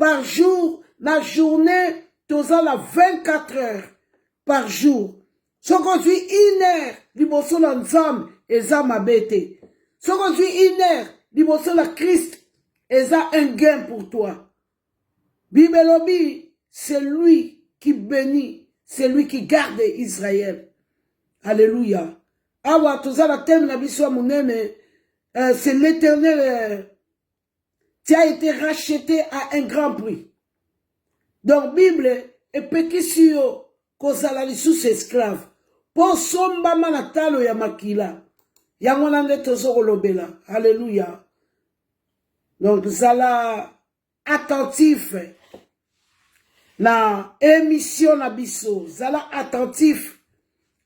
par jour, la journée, toza la 24 heures par jour. Soko zwi 1 heure, liboso la nzambe, eza mabete. Soko zwi 1 heure, liboso la Christ, eza un gain pour toi. Bibelobi, c'est lui qui bénit, c'est lui qui garde Israël. Alléluia. Awa, toza la thème la biso monene, c'est l'Éternel qui a été racheté à un grand prix. Donc, Bible, et pekisio, kozala lisusu esclave. Po somba manatalo ya makila. Yango nande tozo kolobela. Alléluia. Donc, zala attentif. Na émission na biso. Zala attentif.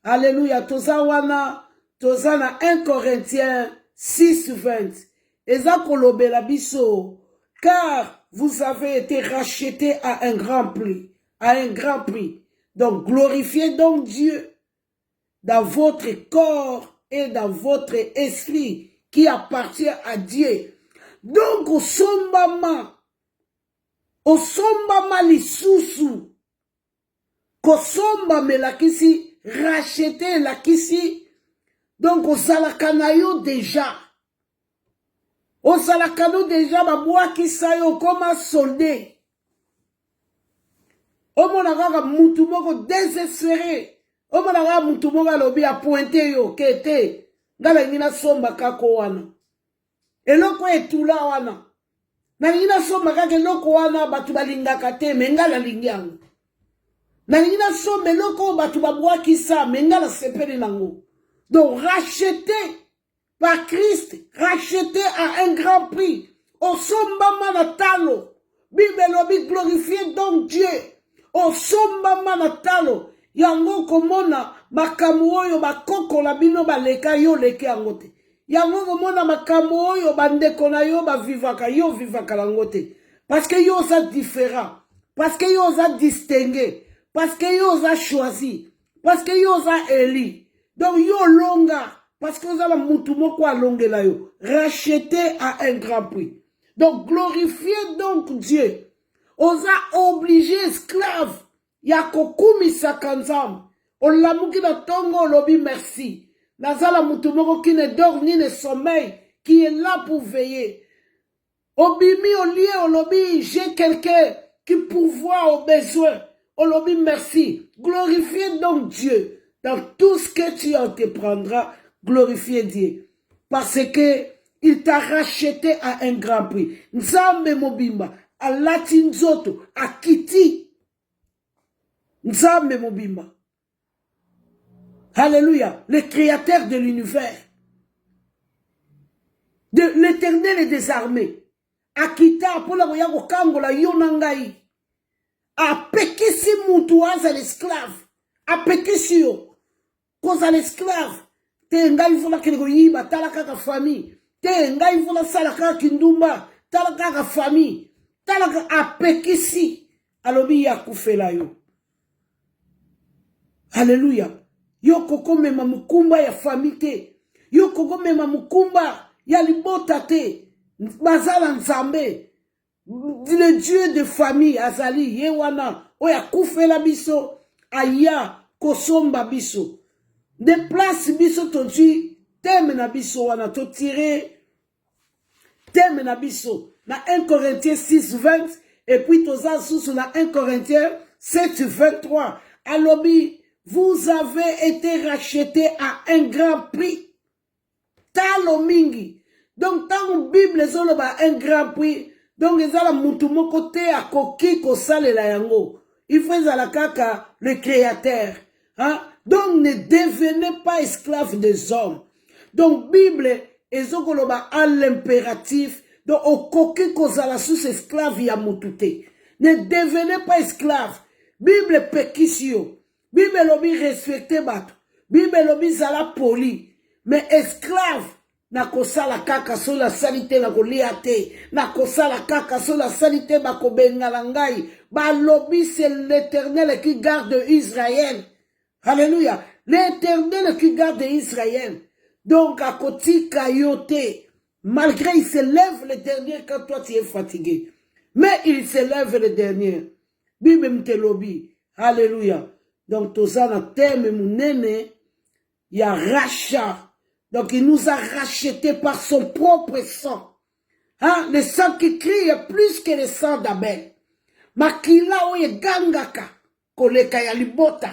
Alléluia. Toza wana, toza na 1 Corinthiens 6:20. Eza kolobela biso. Car vous avez été rachetés à un grand prix. À un grand prix. Donc, glorifiez donc Dieu dans votre corps et dans votre esprit qui appartient à Dieu. Donc, au sombama lisusu, kosomba me lakisi, racheter lakisi, donc au salakanayo déjà. Au salakano déjà, babwa kisayo comme soldé. Au monaka mutu moko désespéré. O monaka mutu moko lobi a pointé yo kete ngala ngina somba kako wana eloko etula wana na ngina somba kaka eloko wana batu balingaka te me ngala lingiango na ngina somba eloko batu babwakisa me ngala sepeli nango. Donc racheté par Christ, racheté à un grand prix. Au somba manatalo Bible lobi glorifier donc Dieu. Au somba manatalo yango komona makambo oyo bakoko la bino baleka yo leke yango te. Yango komona makambo oyo bandeko na yo bavivaka yo vivaka lango te. Parce que yo oza différent. Parce que yo oza distingué. Parce que yo oza choisi. Parce que yo oza éli. Donc yo longa. Parce que oza la mutu moko alongela yo. Racheté à un grand prix. Donc glorifiez donc Dieu. Oza obligé esclave. Yako kumisaka nzambe. Olamuki na tongo lobi merci. Nazala mutu moko qui ne dort ni ne sommeille, qui est là pour veiller. Obimi olie olobi, j'ai quelqu'un qui pourvoit aux besoins. Olobi merci. Glorifiez donc Dieu. Dans tout ce que tu entreprendras, glorifiez Dieu. Parce que il t'a racheté à un grand prix. Nzambe mobimba, à latinzoto, à kiti. Nzambe mobimba. Alléluia. Le créateur de l'univers. De l'Éternel et des armées. Akita pour la voyage kangola yonangai. A pekisi mutu aza l'esclave. A pekisi yo. Koza l'esclave. Te ngai vola kene yiba tala kaka famille. Te ngai vola sala kaka kindumba. Tala kaka famille. Tala kaka a pekisi. Alobi ya kufela yo. Alléluia. Yo koko mema mukumba ya famille te. Yo koko mema mukumba ya libota te. Bazala nzambe. Le Dieu de famille azali yewana. Oya kufela biso. Aya kosomba biso. Déplace biso tonji. Teme na biso wana to tire. Teme na biso. Na 1 Corinthiens 6:20. Et puis toza sous na 1 Corinthiens 7:23. Alobi. Vous avez été rachetés à un grand prix. Talo mingi. Donc, tant que Bible est un grand prix, donc ils ont la mutumo côté à koki ko sale la yango. Il faut la kaka le créateur. Hein? Donc, ne devenez pas esclaves des hommes. Donc, Bible est à l'impératif. Donc, au koki ko sala sous esclave ya mutute. Ne devenez pas esclaves. Bible pekisio. Bible lobi respecte bato. Bible lobi zala poli. Mais esclave, na kosala kaka so la salite na koliate. Na kosala kaka so la salite bako bengalangai. Ba lobi c'est l'Éternel qui garde Israël. Alléluia. L'Éternel qui garde Israël. Donc à koti kayote. Malgré il se lève l'Éternel quand toi tu es fatigué. mais il s'élève le dernier. Bible mtelobi. Alléluia. Donc, tout ça, dans thème, il y a rachat. Donc, il nous a rachetés par son propre sang. Hein? Le sang qui crie est plus que le sang d'Abel. Makila oye gangaka. Koleka ya libota.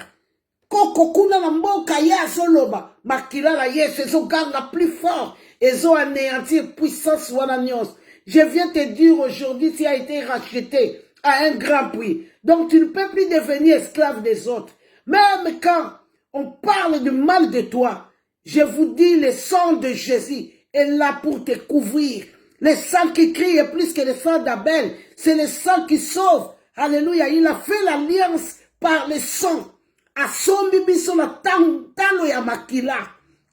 Koko kuna na mboka ya soloba. Makila la yes, ils ont ganga plus fort. Ils ont anéanti puissance wananios. Je viens te dire aujourd'hui, tu as été racheté à un grand prix. Donc, tu ne peux plus devenir esclave des autres. Même quand on parle du mal de toi, je vous dis, le sang de Jésus est là pour te couvrir. Le sang qui crie est plus que le sang d'Abel. C'est le sang qui sauve. Alléluia. Il a fait l'alliance par le sang. A son biso na talo ya makila.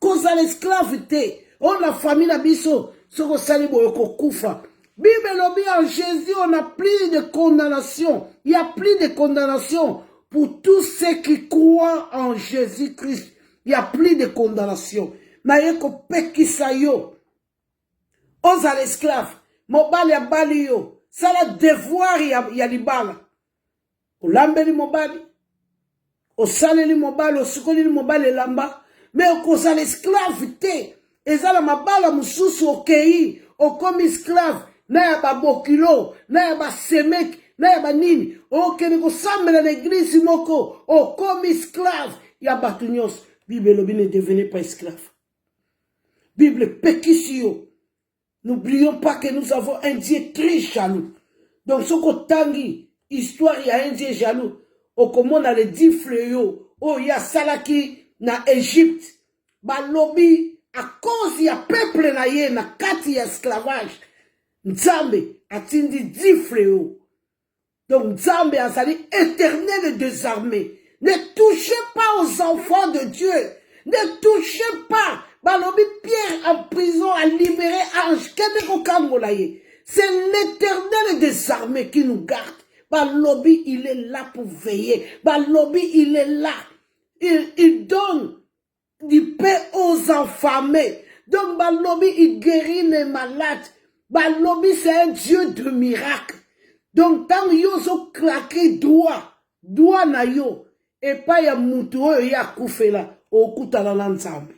Cause à l'esclavité. On a famille na biso. Soko salibo yoko kufa. Bible lobi en Jésus, on n'a plus de condamnation. Il n'y a plus de condamnation pour tous ceux qui croient en Jésus-Christ. Il n'y a plus de condamnation. Naïko pekisayo. On a l'esclave. Mobali ya bali yo. Ça la devoir ya libala. O lambeli mobali. O saleli mobali. O sukoli mobali lamba. Mais o kosa l'esclave te. Eza la mabala mususu okei. O komi esclave. Na ya ba bokilo. Na ya ba semek. Na ya ba nini. O kene ko sambela l'église moko. O komi esclave. Ya batunyos. Bible lobi ne devenez pas esclave. Bible pekisio. N'oublions pas que nous avons un Dieu très jaloux. Donc, ce qu'on tangi, histoire, il y a un Dieu jaloux. Au comment on a les 10 fléaux. Oh, il y a Salaki, na Égypte. Ba lobby, à cause, il y a peuple na yé, na 4 esclavage. Nzambe, a tindi 10 fléaux. Donc, Nzambe a sali éternel et désarmé. Ne touchez pas aux enfants de Dieu. Ne touchez pas. Balobi Pierre en prison a libéré Ange. C'est l'Éternel des armées qui nous garde. Balobi, il est là pour veiller. Balobi, il est là. Il donne du pain aux affamés. Donc Balobi, il guérit les malades. Balobi, c'est un Dieu de miracle. Donc tant yo so claqué doigt na yo. Et pas ya mutu ya koufela. Okuta la nzambe.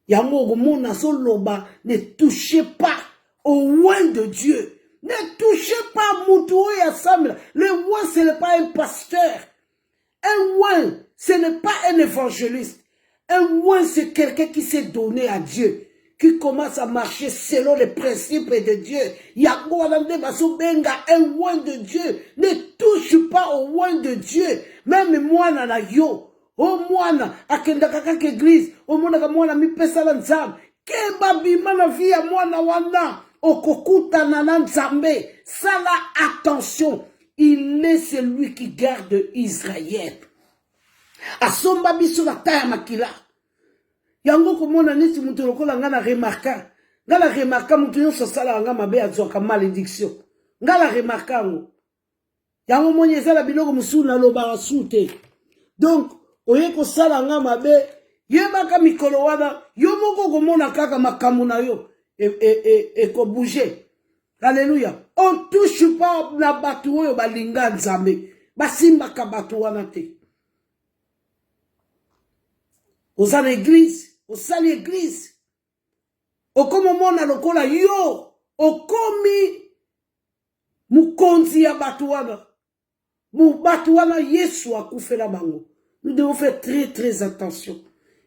Yango mona soloba, ne touchez pas au oin de Dieu. Ne touchez pas Moutou et Assemble. Le oin, ce n'est pas un pasteur. Un oin, ce n'est pas un évangéliste. Un oin, c'est quelqu'un qui s'est donné à Dieu, qui commence à marcher selon les principes de Dieu. Yango alande baso benga, un oin de Dieu. Ne touche pas au oin de Dieu. Même moi, nana yo. O mwana akenda kaka église o mwana ka mwana mi pesa la nzambe ke babima na vie ya mwana wana okokuta na nzambe. Sala attention, il est celui qui garde Israël. Asomba biso na taya makila. Yango ko mona neti mutu lokola ngana remarka. Ngala remarka mutu nyonso sala nga mabe azoka malédiction. Ngala remarka ngo. Yango moni ezala biloko musu na loba sute. Donc oye ko sala nga mabe yebaka mikolo wana yo moko komona kaka makambo na yo ko bouger. Alléluia. On touche pas na batu oyo balinga nzambe basimbaka batu wana te. Oza l'église, oza l'église. Okomo mona lokola yo okomi mukonzi ya batu wana. Mu batu wana Yesu akufela bango. Nous devons faire très très attention.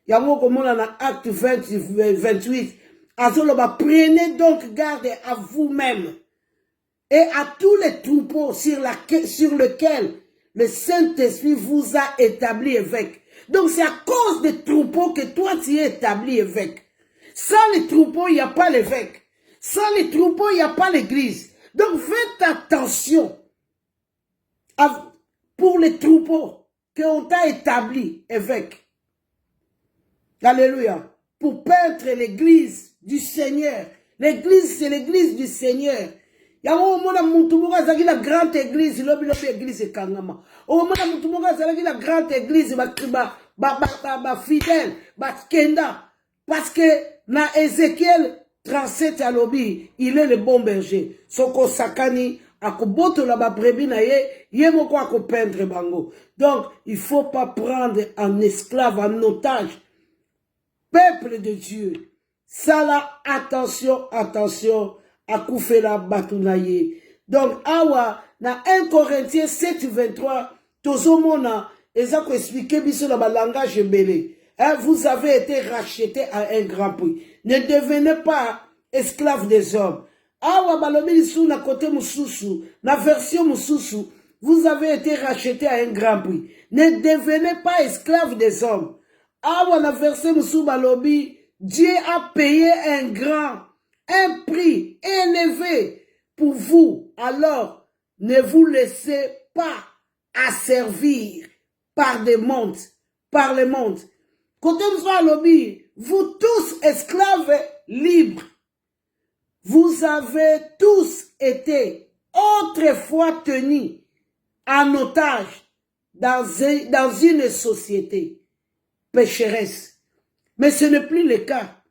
Yango comme on a acte 28. Azoloba, prenez donc garde à vous-même et à tous les troupeaux sur lesquels le Saint-Esprit vous a établi évêque. Donc c'est à cause des troupeaux que toi tu es établi évêque. Sans les troupeaux, il n'y a pas l'évêque. Sans les troupeaux, il n'y a pas l'église. Donc faites attention pour les troupeaux qu'on t'a établi évêque. Alléluia. Pour peindre l'église du Seigneur. L'église, c'est l'église du Seigneur. Yango mona mutu moka zaki la grande église, lobi église kangama. O mona mutu moka zaki la grande église ba fidèle, ba kenda. Parce que na Ézéchiel 37 à lobi, il est le bon berger. Soko sakani akobotola ba brebis na ye moko akopendre bango. Donc il faut pas prendre en esclave, en otage peuple de Dieu. Ça là, attention, attention, akoufela batunaye. Donc awa na 1 Corinthiens 7:23 tozomona ezako expliquer biso na ba langage belé. Vous avez été rachetés à un grand prix. Ne devenez pas esclaves des hommes. Awa balobi sou na côté mususu, na version mususu, vous avez été rachetés à un grand prix. Ne devenez pas esclaves des hommes. Awa na verset mususu balobi, Dieu a payé un prix élevé pour vous. Alors, ne vous laissez pas asservir par les mondes. Côté mususu vous tous esclaves libres. Vous avez tous été autrefois tenus en otage dans une société pécheresse. Mais ce n'est plus le cas.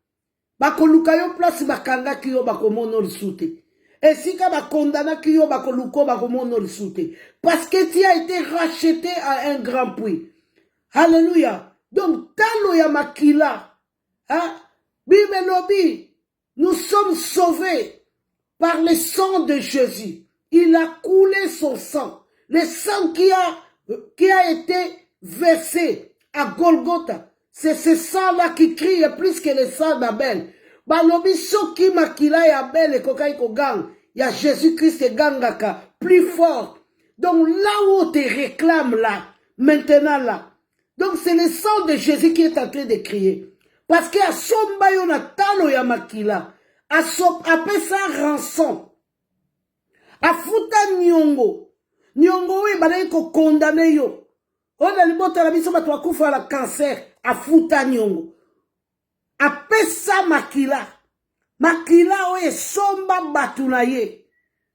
Bakoluka yo place bakanga kiyo bakomono lisute. Et si ka bakondana kiyo bakoluko bakomono lisute. Parce que tu as été racheté à un grand prix. Alléluia. Donc, talo ya makila. Bible lobi. Nous sommes sauvés par le sang de Jésus. Il a coulé son sang. Le sang qui a été versé à Golgotha. C'est ce sang-là qui crie plus que le sang d'Abel. Balobi soki makila ya Abel et kokai kogang. Ya Jésus-Christ et gangaka. Plus fort. Donc là où on te réclame là. Maintenant là. Donc c'est le sang de Jésus qui est en train de crier. Parce que asomba yo na talo ya makila, apesa rançon, afuta nyongo we banayi ko condamné yo, ona libota la biso bato akufa la cancer, afuta nyongo, apesa makila oye somba batu na ye.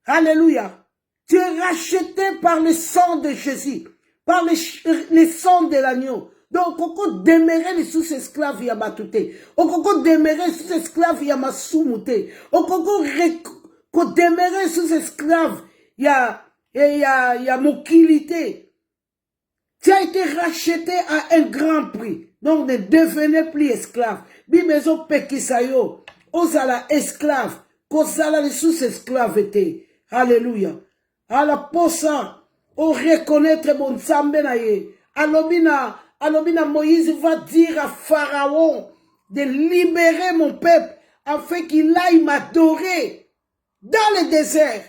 Alléluia. Tu es racheté par le sang de Jésus, par le sang de l'agneau. Donc, on peut demeurer les sous-esclaves ya batute. On peut demeurer les sous-esclaves ya masumute. On peut demeurer les sous-esclaves ya mokilité. Tu as été racheté à un grand prix. Donc, ne devenez plus esclave. Bimezo pekisayo. Ozala esclave. Kozala les sous-esclaves étaient. Alléluia. À la posa. On reconnaître mon sambe na ye. Alobina Moïse va dire à Pharaon de libérer mon peuple afin qu'il aille m'adorer dans le désert.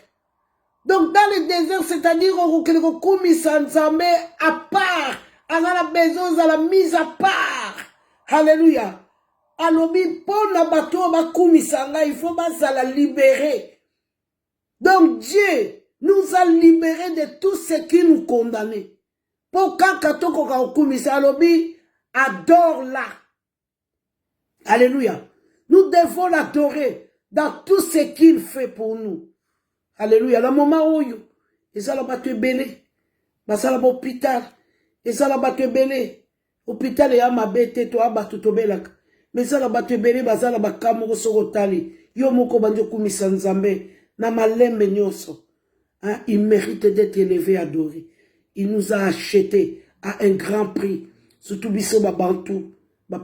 Donc dans le désert, c'est-à-dire que le commissaire à part, à la maison, à la mise à part. Alléluia. Alobi pour la bateau, il faut la libérer. Donc Dieu nous a libérés de tout ce qui nous condamnait. Pour quand katoko ka okumisa alobi, adore-la. Alléluia. Nous devons l'adorer dans tout ce qu'il fait pour nous. Alléluia. Le moment où ils allaient battre belé, basala l'hôpital, ils allaient battre belé, hôpital et ama bête toi battre tobelak. Mais ils allaient battre belé, basala bakamo sorotali. Yo moko banjo kumisa nzambe na malembe nyonso. Il mérite d'être élevé, adoré. Il nous a achetés à un grand prix. Surtout biso babantu,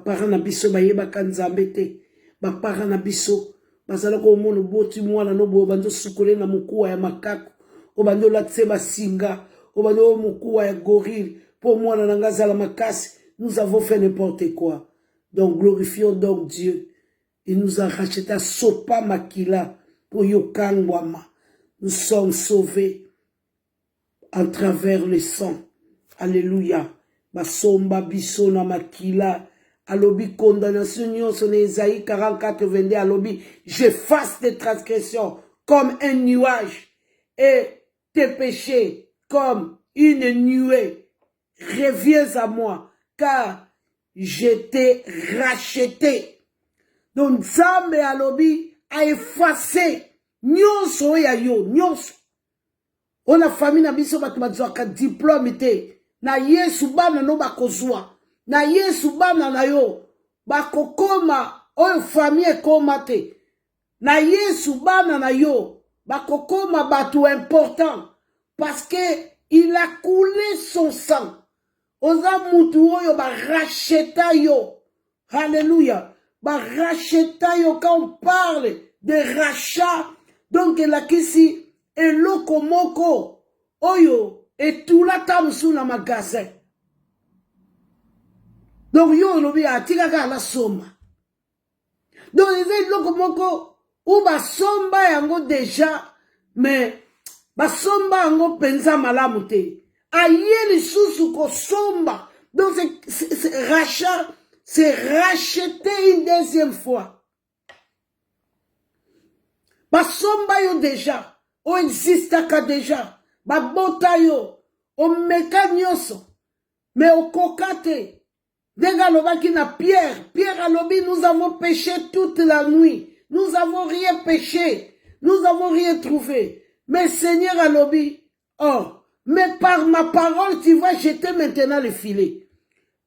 parents na biso bayeba kanzambete, parents na biso bazala ko mono boti mwana no bo banzo sukole na mukuwa ya makako, o banzo latseba singa, o banzo mukuwa ya gorille, pour mwana na ngazala makasi. Nous avons fait n'importe quoi. Donc glorifions donc Dieu. Il nous a rachetés à sopa makila pour yokangwama. Nous sommes sauvés en travers le sang. Alléluia. Basomba bisona makila. Alobi condamnation nyonso na Esaïe 44, 22. Alobi, j'efface tes transgressions comme un nuage et tes péchés comme une nuée. Reviens à moi, car je t'ai racheté. Donc, Nzambe alobi a effacé nyonso ya yo, nyonso. On a famille na biso batu bazwaka diplôme te. Na Yesu bana no bakozwa. Na Yesu bana na yo bakokoma oyo famille ekoma te. Na Yesu bana na yo bakokoma bato important parce que il a coulé son sang. Oza mutu oyo baracheta yo. Alléluia. Baracheta yo. Quand on parle de rachat, donc la kisi eloko moko oyo etula tamusu na magasin. Donc yo lobi atikaka la soma. Donc les eloko moko ou basomba yango déjà mais basomba yango penza malamu te. Aye lisusu ko somba. Donc c'est rachat, c'est racheter une deuxième fois. Basomba yo déjà, o existaka déjà. Babota yo, o meka nyoso, mais o kokate. Denga lobaki na Pierre. Pierre alobi, nous avons péché toute la nuit. Nous avons rien péché. Nous avons rien trouvé. Mais Seigneur alobi, oh, mais par ma parole, tu vas jeter maintenant le filet.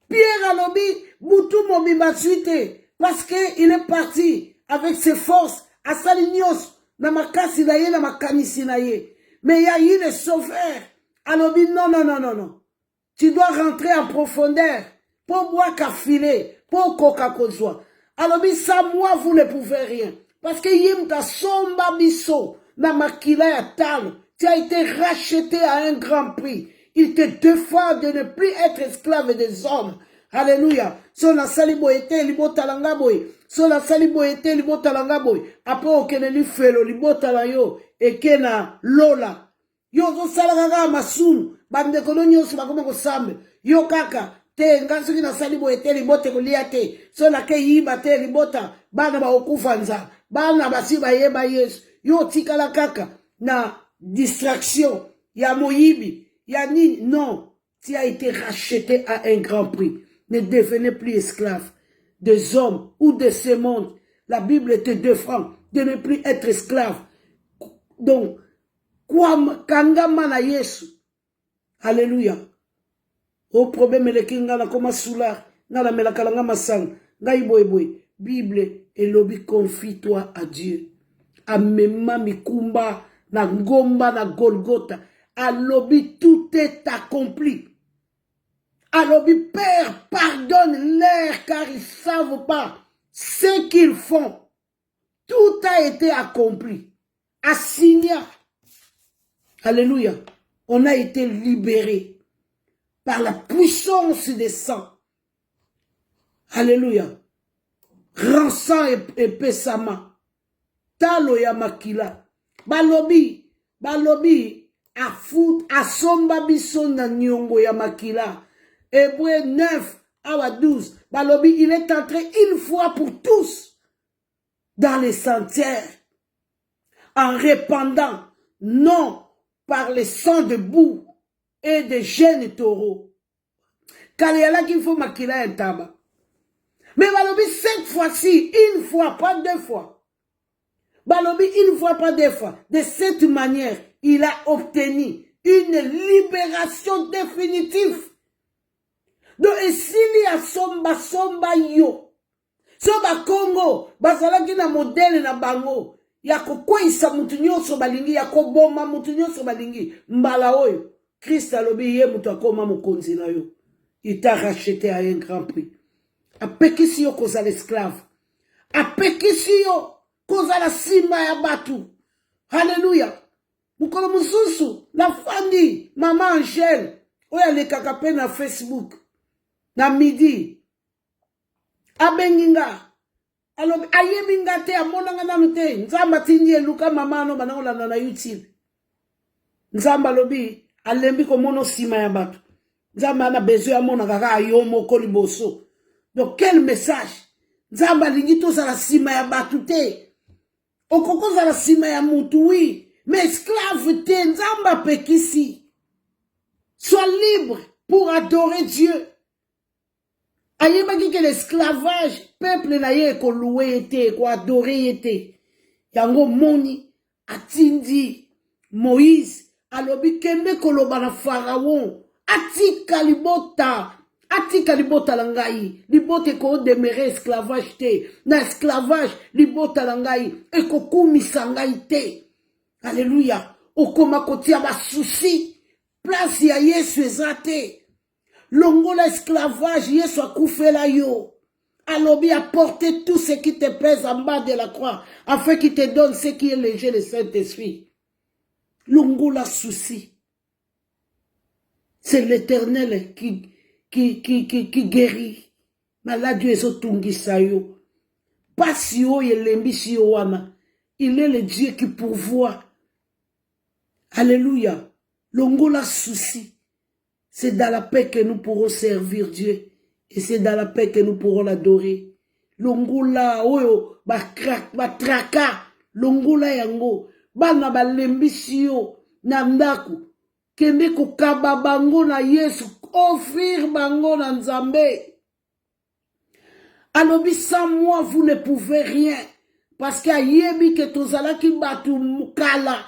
Pierre alobi, Boutou mobimba suite, parce qu'il est parti avec ses forces à Salinios, na makasi na ye, na makanisi na ye. Mais il y a eu le sauveur. Alobi, non, non, non, non, non. Tu dois rentrer en profondeur. Pour boire qu'à filer, pour coca-cola. Alobi, ça, moi, vous ne pouvez rien. Parce que yim ta somba biso, na makila ya talo. Tu as été racheté à un grand prix. Il te défend de ne plus être esclave des hommes. Alléluia. Son la salibo était libota langaboy. Son la salibo était libota langaboy. Après, okene li felo libota la yo. Et kena lola. Yo zo salagaga masunu. Bande kono nyosu bakome ko sambe. Yo kaka. Te ngansuki na salibo ete libote kulia te. So na ke yiba te libota. Bana ba okufanza. Bana basi ba yeba Yesu. Yo tika la kaka. Na distraction. Ya moyibi. Ya ni. Non. Tu as été racheté à un grand prix. Ne devenez plus esclave des hommes ou de ce monde. La Bible te défend de ne plus être esclave. Donc, quoi kangama na Yesu. Alléluia. Au problème le kinga na koma soula, na la melakalanga masang, ngai boy boy. Bible et lobi confie-toi à Dieu. Amema mikumba na ngomba na Golgotha. Alobi tout est accompli. Alobi Père, pardonne-leur car ils ne savent pas ce qu'ils font. Tout a été accompli. Assigné. Alléluia. On a été libérés par la puissance des sangs. Alléluia. Rançon et pesama. Talo ya makila. Balobi a fout a somba biso na nyongo ya makila. Hébreux 9 à 12. Balobi, il est entré une fois pour tous dans les sentiers en répandant, non par le sang de boue et de jeunes taureaux. Car il y a là qu'il faut makila un tabac. Mais Balobi, cette fois-ci, une fois, pas deux fois. Balobi, une fois, pas deux fois. De cette manière, il a obtenu une libération définitive. Donc, et s'il y a somba yo, soba Congo, bazalaki na modèle na bango, yako kwa isa mutu nyonso balingi, yako boma mutu nyonso balingi, mbala oyo, Christ alobi ye mutu akoma mokonzi na yo. Il t'a racheté à un grand prix. Apekisi yo koza l'esclave. Apekisi yo koza la sima ya batu. Alléluia. Mukolo mususu, la famille, maman Angèle, oya le kakape na Facebook. Na midi. Abenginga. Alors, ayebinga te amonanga na mute. Nzamba tinye luka mamano banangola na YouTube. Nzamba lobi alembi ko mono sima ya batu. Nzamba na besoin ya mona kaka ayomo ko liboso. Donc quel message? Nzamba lingi to la sima ya batu te. Okoko za la sima ya mutu oui. Mais esclave te nzamba pekisi. Sois libre pour adorer Dieu. Ayebaki que l'esclavage, peuple na ye ko loué était, ko adoré était. Yango moni, atindi, Moïse, alobi kende koloba na Pharaon, atika libota langai, libote ko demeurer esclavage te, na esclavage, libota langai, eko kumisa ngai te. Alléluia. Okoma kotia ba souci. Place ya Yesu ezate. Longola esclavage, Yesu akufela yo. Alobi a porté tout ce qui te pèse en bas de la croix, afin qu'il te donne ce qui est léger, le Saint-Esprit. Longola souci. C'est l'Éternel qui guérit. Malade ezotungisa yo. Pasi yo yelembisi yo wana. Il est le Dieu qui pourvoit. Alléluia. Longola souci. C'est dans la paix que nous pourrons servir Dieu. Et c'est dans la paix que nous pourrons l'adorer. Longola, oyo, traka. Longola yango. Bana balembisi yo. Nandaku. Kende kokaba bango na Yesu. Offrir bango na Nzambe. Alobi, sans moi, vous ne pouvez rien. Parce que ayebi que tozala ki batu mukala.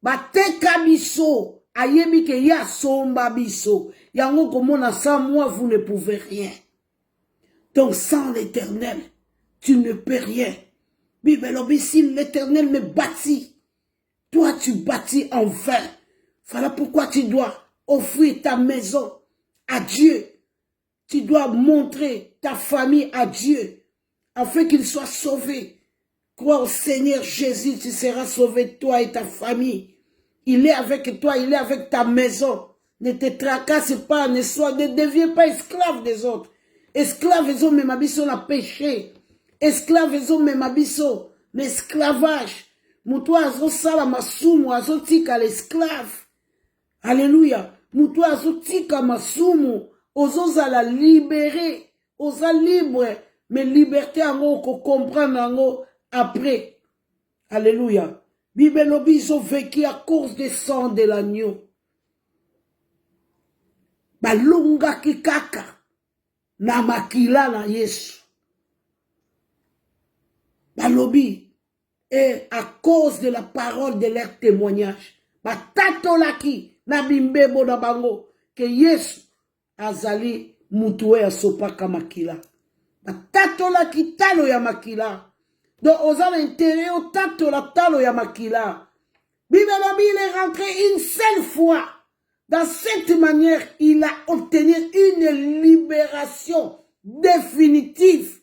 Bateka biso. Ayebi que ya somba biso. Yango komona, sans moi, vous ne pouvez rien. Donc, sans l'Éternel, tu ne peux rien. Bible, si l'Éternel me bâtit, toi, tu bâtis en vain. Voilà pourquoi tu dois offrir ta maison à Dieu. Tu dois montrer ta famille à Dieu, afin qu'il soit sauvé. Crois au Seigneur Jésus, tu seras sauvé, toi et ta famille. Il est avec toi, il est avec ta maison. Ne te tracasse pas, ne deviens pas esclave des autres. Esclave ezo memabiso na péché. Esclave ezo memabiso na esclavage. Mutu azo sala masumu, azo tika l'esclave. Alléluia. Mutu azo tika masumu, ozo zala libéré, oza libre, mais liberté ango ko comprendre ango après. Alléluia. Bible lobi ils ont vécu à cause des sang de l'agneau. Balunga kikaka na makila na Yesu. Balobi et à cause de la parole de leur témoignage. Batato laki na bimbebo na bango que Yesu azali mutuwe ya sopaka makila. Batato laki talo ya makila. Donc, aux l'intérieur, tato la talo ya makila. Bible il est rentré une seule fois. Dans cette manière, il a obtenu une libération définitive.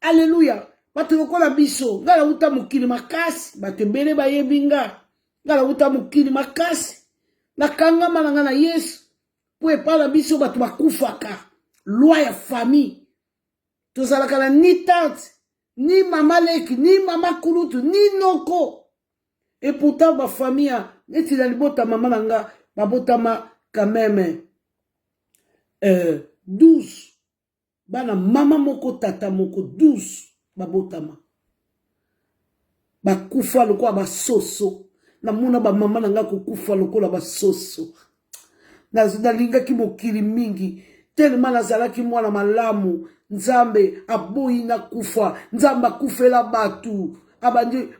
Alléluia. Batulokola biso. Ngala uta mukili makasi. Batebele baye binga. Ngala uta mukili makasi. Nakanga mananga na Yesu. Pour epala biso batu bakufaka. Loi ya famille. Tozalaka ni tante. Ni mama leki, ni mama kulutu, ni noko. Et pourtant, ma famille, neti la libota mama nanga, babotama quand même 12. Bana mama moko tata moko 12 babotama. Bakufa loko ba soso. Na muna ba mama nanga kukufa loko la ba soso. Na linga ki mokili mingi. Tellement nazalaki mwana malamu. Nzambe aboyi na kufa. Nzambe akufela batu.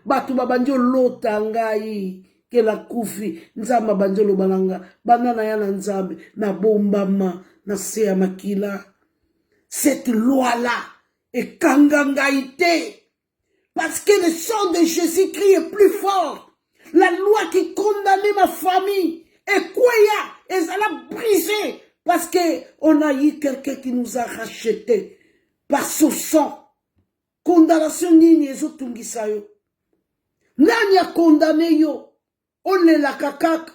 Batu babanjo lota ngai. Ke la kufi. Nzambe banjo lobalanga. Banana ya na nzambe. Na bombama. Na seya makila. Cette loi-là est kangangaïté. Parce que le sang de Jésus-Christ est plus fort. La loi qui condamnait ma famille. Et quoi ya? Et ça l'a brisé. Parce qu'on a eu quelqu'un qui nous a rachetés par son sang. Condamnation nini ezotungisa yo. Nani a condamné yo? On est la kakak.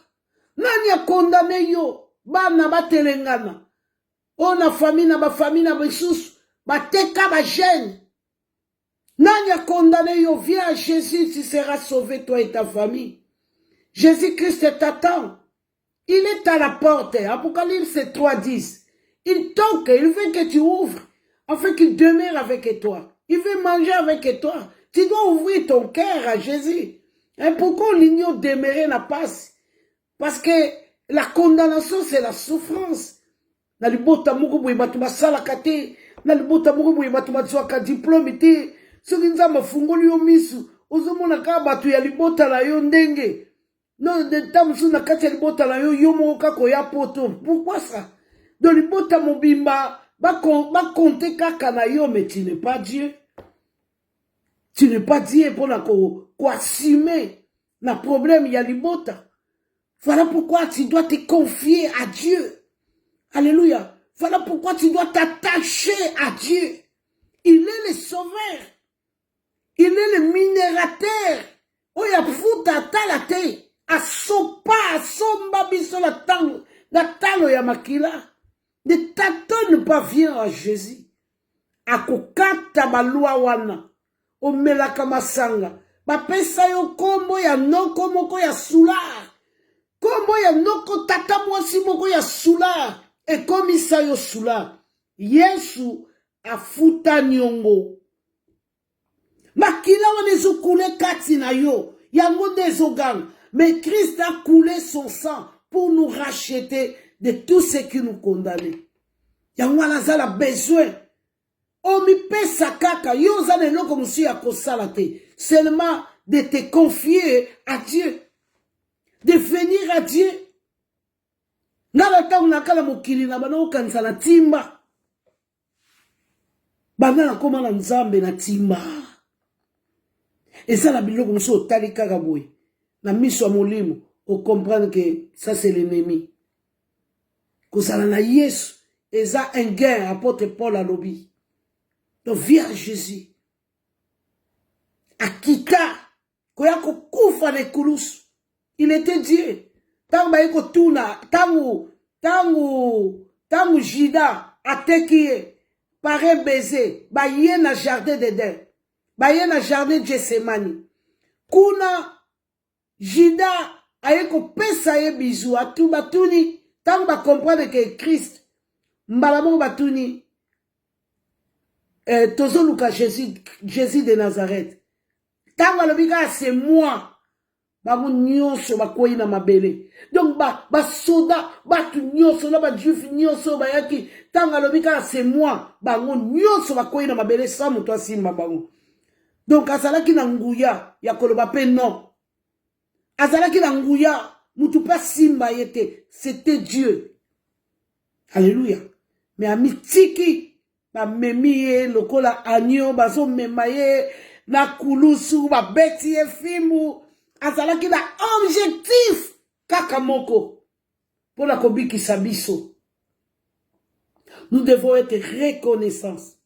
Nani a condamné yo? Bana batelengana. On a famille na ba famille na besusu. Bateka ba gêne. Nani a condamné yo? Viens à Jésus, tu seras sauvé toi et ta famille. Jésus-Christ t'attend. Il est à la porte. Apocalypse 3:10. Il toque, il veut que tu ouvres, afin qu'il demeure avec toi. Il veut manger avec toi. Tu dois ouvrir ton cœur à Jésus. Et pourquoi l'union demeurer la passe? Parce que la condamnation, c'est la souffrance. Na libota moko boye batu basala kate, na libota moko boye batu bazwaka diplôme te. Soki nzamba fungoli yo misu, ozomona ka batu ya libota la yo ndenge. Non, de temps na kati ya libota la yo yo moko kako ya poto. Pourquoi ça? De libota mobimba ba compter kaka na yo, mais tu n'es pas Dieu. Tu n'es pas Dieu pour la ko assumer na problème ya libota. Voilà pourquoi tu dois te confier à Dieu. Alléluia. Voilà pourquoi tu dois t'attacher à Dieu. Il est le sauveur. Il est le minérateur. Oya futa talate. Asopa, asomba biso la talo ya makila. Ne t'attends pas viens à Jésus. Akokata balua wana. Omelaka masanga. Bapesa yo kombo ya noko moko ya sula. Kombo ya noko tata mwasi moko ya sula. Ekomisa yo sula. Yesu afuta nyongo. Makila wana ezo koule kati na yo. Yango nde ezo gang. Mais Christ a coulé son sang pour nous racheter de tout ce qui nous condamnait. Yango wana zala besoin. Omi pesa kaka. Yo zane loko musi ya kosala te. Seulement de te confier à Dieu. De venir à Dieu. Nala tangu nakala mokili na bana okanisa na timba. Bana na koma na nzambe na timba. Et ça la biloko musi otali kaka boye. Na miso molimo o comprendre que ça c'est l'ennemi. Kozala na Yesu eza un gain apôtre Paul alobi. Donc viens à Jésus. Akita koya ko kufa ne kulusu. Il était Dieu. Tangu ba yiko tuna, tangu Jida atekiye, pare baiser, ba ye na jardin d'Eden, ba ye na jardin de Gethsemane. Kuna Jida ayeko pesa ye bizu atu batuni, tangu ba comprendre que Christ, mbalamo batuni, tozo luka Jésus de Nazareth. Tangu alobika c'est moi. Bango nyonso bakoyi na mabele. Donc ba soda, batu nyonso na ba juif nyonso ba yaki tanga lobika c'est moi. Bango nyonso bakoyi na mabele sans muto asimba bango. Donc azalaki na nguya ya koloba pe non. Azalaki na nguya mutu pa simba yete, c'était Dieu. Alléluia. Mais amitiki ba memiye lokola agneau bazo memaye na kulusu ba beti e fimu. Azalaki na objectif kakamoko pour la kobiki sabiso. Nous devons être reconnaissants.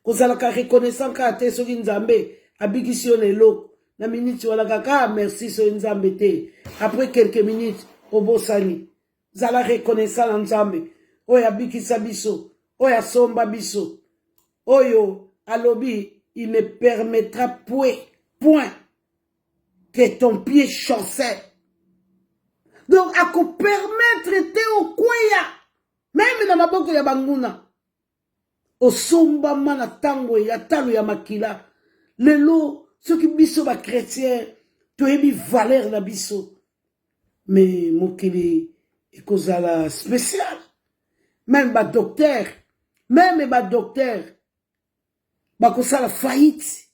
Kozalaka reconnaissant ka te soki nzambe abiki si onelo na minute wala kaka merci so nzambe te. Après quelques minutes obosani zala reconnaissant na nzambe oyo abiki sabiso oyo asomba biso oyo alobi il ne permettra point que ton pied chancelle. Donc, à qu'on permettre te au kwaya, même dans ma boko ya banguna, au somba mana tango ya talo ya makila, lelo, ceux qui biso ba chrétien, to ebi valeur na biso. Mais, mokili, ekozala spécial. Même ba docteur, ba kosala faillite.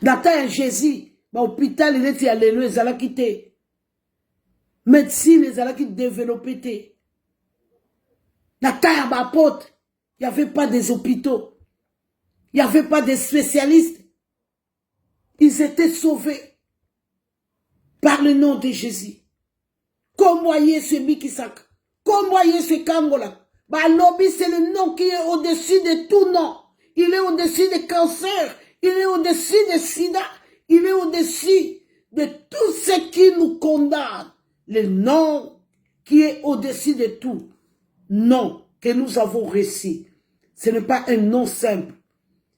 Dans Jésus, l'hôpital, il était allé, ils allaient quitter. Médecine, ils allaient développer. Dans la porte, il n'y avait pas des hôpitaux. Il n'y avait pas de spécialistes. Ils étaient sauvés par le nom de Jésus. Comme voyez ce Mikisak, comme voyez ce Kangola. Balobi, c'est le nom qui est au-dessus de tout nom. Il est au-dessus des cancers. Il est au-dessus des sida. Il est au-dessus de tout ce qui nous condamne. Le nom qui est au-dessus de tout. Nom que nous avons reçu. Ce n'est pas un nom simple.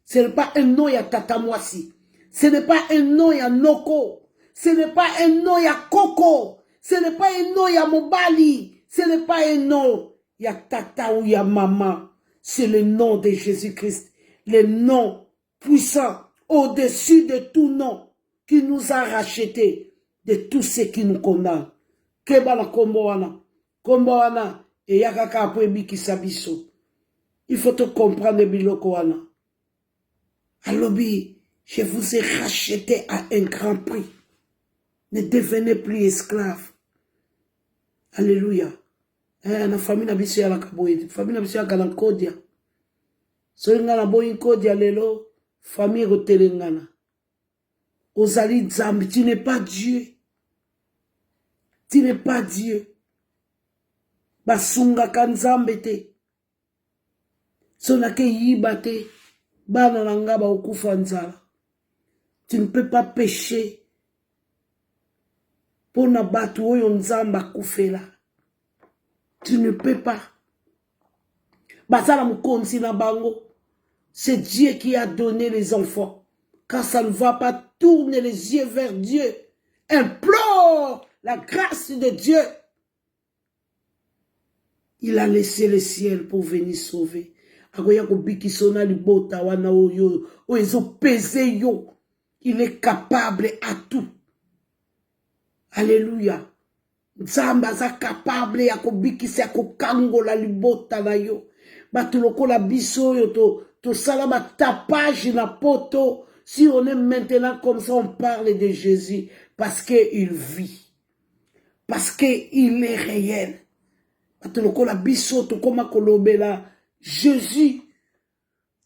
Ce n'est pas un nom ya tatamwasi. Ce n'est pas un nom ya noko. Ce n'est pas un nom ya koko. Ce n'est pas un nom ya mobali. Ce n'est pas un nom ya tata ou ya maman. C'est le nom de Jésus-Christ. Le nom puissant au-dessus de tout nom qui nous a rachetés de tout ce qui nous condamne. Kebala komboana et yakaka apwe biki sabiso. Il faut te comprendre biloko wana. Alobi, je vous ai racheté à un grand prix. Ne devenez plus esclaves. Alléluia. Na famille na biso ya la kaboye, famille na biso ya galankodia. So nga na boyi kodia lelo, famille rotelengana. ozali nzambe, tu n'es pas Dieu. Tu n'es pas Dieu. Basungaka nzambe te. Sonake yiba te. Bana nanga ba okufa nzala. Tu ne peux pas pécher. Pona batu oyo nzambe akufela. Tu ne peux pas. Basala mukonzi na bango. C'est Dieu qui a donné les enfants. Quand ça ne va pas, tourne les yeux vers Dieu. Implore la grâce de Dieu. Il a laissé le ciel pour venir sauver. Il est capable à tout. Alléluia. Nzamba za capable ya kobikisa kokangola libota na yo. Batuloko la biso yo to salama tapage na poto. Si on est maintenant comme ça, on parle de Jésus parce qu'il vit. Parce qu'il est réel. Batuloko la biso to koma kolobela Jésus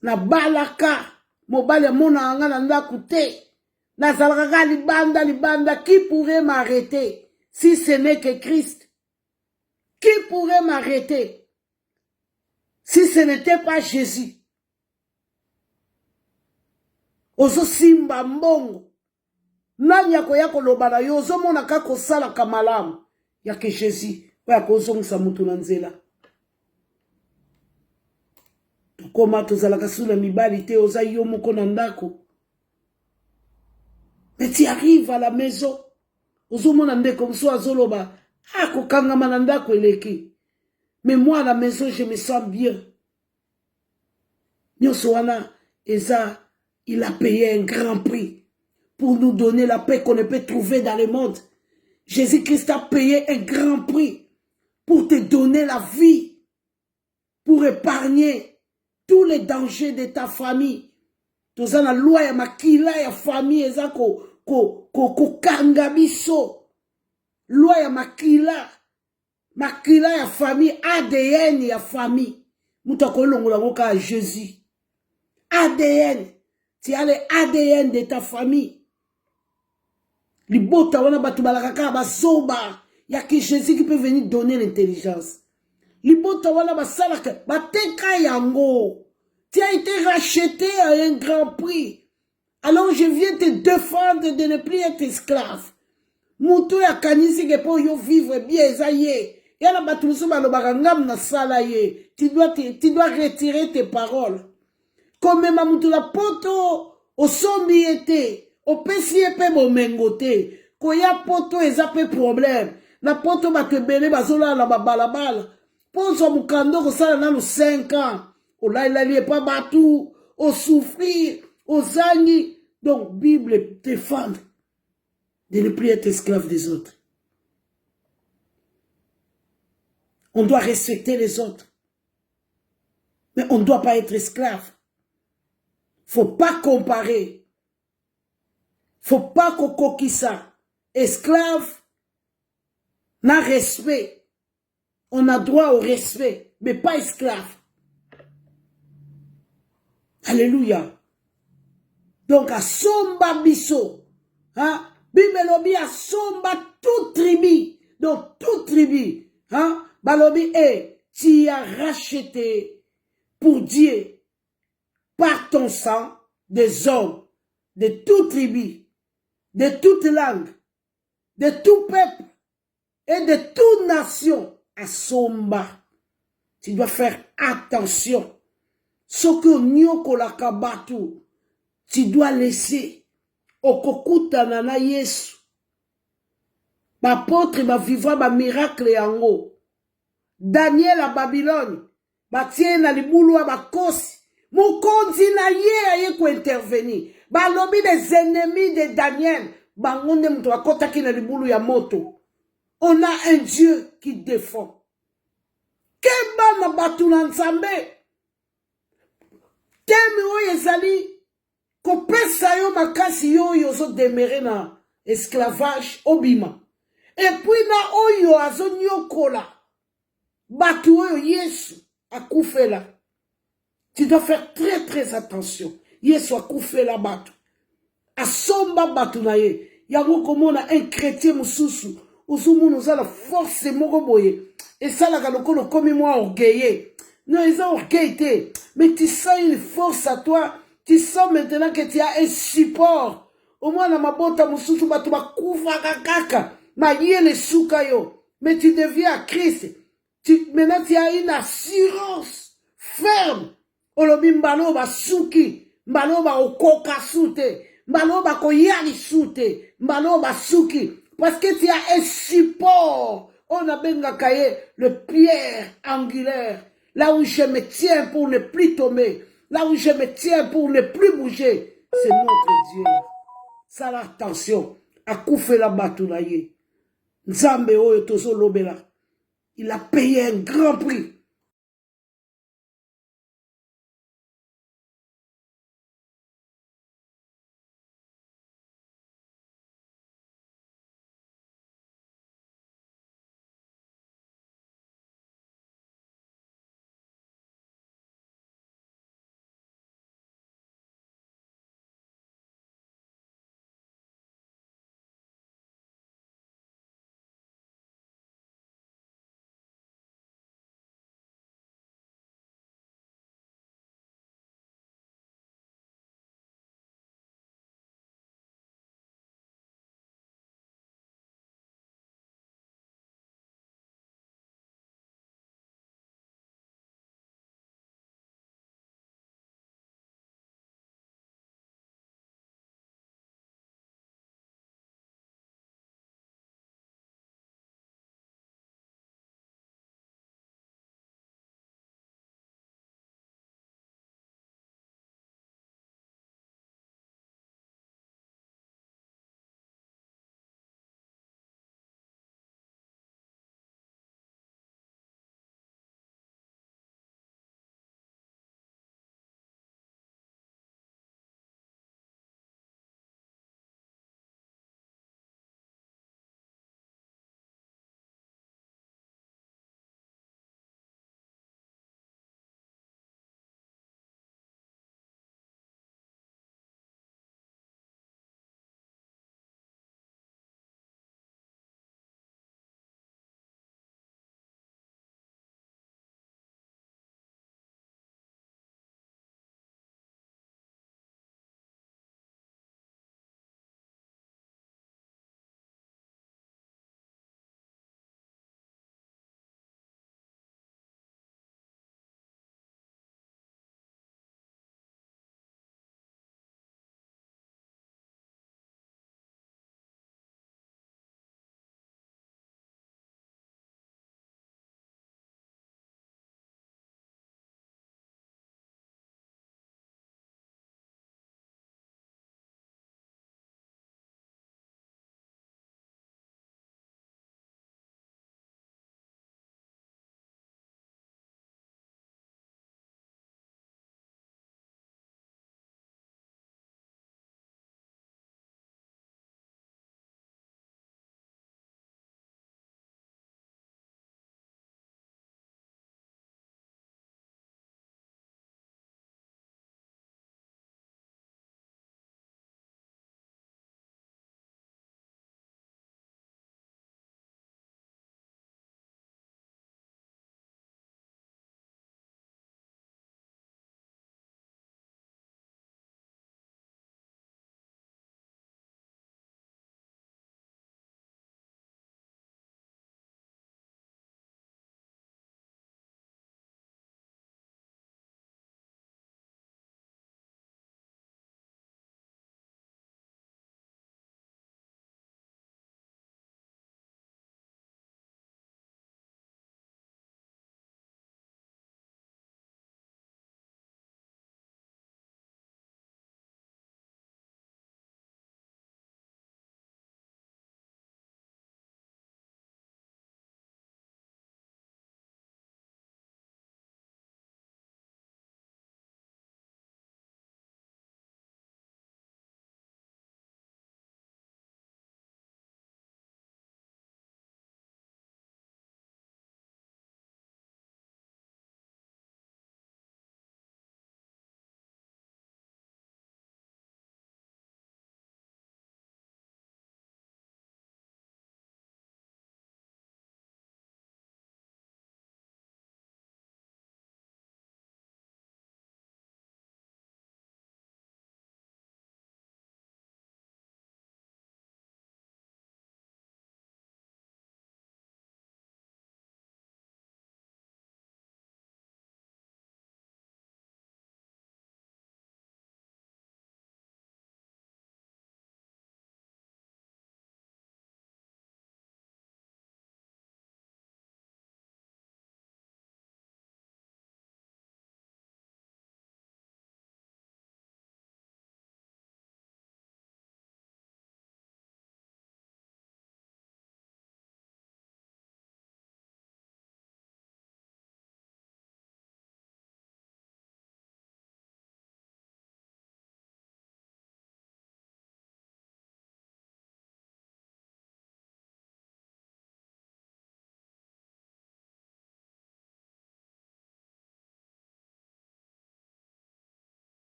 na balaka mobale mona anga na ndaku te. Na zalaka libanda qui pourrait m'arrêter? Si ce n'est que Christ, qui pourrait m'arrêter si ce n'était pas Jésus? Ozo simba mbongo. Nani yako yako lobana yo ozo mona kako sala kamalamu. Yake Jésus. Wako ozo ngisa mutu na nzela. Tukoma tozalaka sula mibali te oza yo moko na ndako. Mais tu arrives à la maison. Mais moi à la maison je me sens bien. Il a payé un grand prix pour nous donner la paix qu'on ne peut trouver dans le monde. Jésus-Christ a payé un grand prix pour te donner la vie, pour épargner tous les dangers de ta famille. Tous la loi ya makila ya famille ezako ko kangabiso. Loi ya makila ya famille, ADN ya famille. Moutako longola ngoka Jésus. ADN. Tu as le ADN de ta famille. Libota wana batu balakaka basoba. Ya ki Jésus qui peut venir donner l'intelligence. Libota wana basalaka bateka yango. Tu as été racheté à un grand prix. Alors je viens te défendre de ne plus être esclave. Moutou ya kanisi ke po yo vivre bien zaye. Yana batulusu balobaka ngam na sala ye. Tu dois retirer tes paroles. Comme ma moutou la poto o sombi ete. O pesi epe bomengote. Ko ya poto ezape problème. Na poto batebele bazola la babalabala. Ponso mukando ko sala nanu 5 ans. O la il pas batou. O souffrir. O zangi. Donc Bible défend de ne plus être esclave des autres. On doit respecter les autres. Mais on ne doit pas être esclave. Faut pas comparer. Faut pas qu'on coquille ça. Esclave n'a respect. On a droit au respect, mais pas esclave. Alléluia. Donc à somba biso, hein? Bimelobi a somba toute tribu. Donc toute tribu, hein? Balobi tu as racheté pour Dieu par ton sang des hommes de toute tribu, de toute langue, de tout peuple et de toute nation à somba. Tu dois faire attention. Ce que nyoko la kabatu, tu dois laisser okokuta nana Yesu. L'apôtre va vivre un miracle yango. Daniel à Babylone, batie na libulu a bakosi. Mukonzi na ye ko intervenir. Balobi des ennemis de Daniel, bangonde mto akota ki na libulu ya moto. On a un Dieu qui défend. Kemba na batu na nzambe. Temi oyo ezali kopesa yo makasi yo yozo demere na esclavage obima. Et puis na oyo azo nyokola batu oyo Yesu akufela. Tu dois faire très très attention. Yesu akufela batu. asomba bato na ye. Yango komona un chrétien mususu. Uzumunu za la force moko boye. Et ça la galoko komi moi orgueillé. Non, ils ont orgueillé. Mais tu sens une force à toi. Tu sens maintenant que tu as un support. Au moins na mabota mususu bato bakufa kakaka. Ma yene suka yo. Mais tu deviens à Christ. Maintenant tu as une assurance ferme. Olobi mbalo ba suki. Mbalo ba okoka sute. Mbalo ba koyali sute. Mbalo ba suki. Parce que tu as un support. On a benga kaye le pierre angulaire. Là où je me tiens pour ne plus tomber. Là où je me tiens pour ne plus bouger. C'est notre Dieu. Ça l'attention. Akoufe la batunaye. Nzambe oyo tozo lobela. Il a payé un grand prix.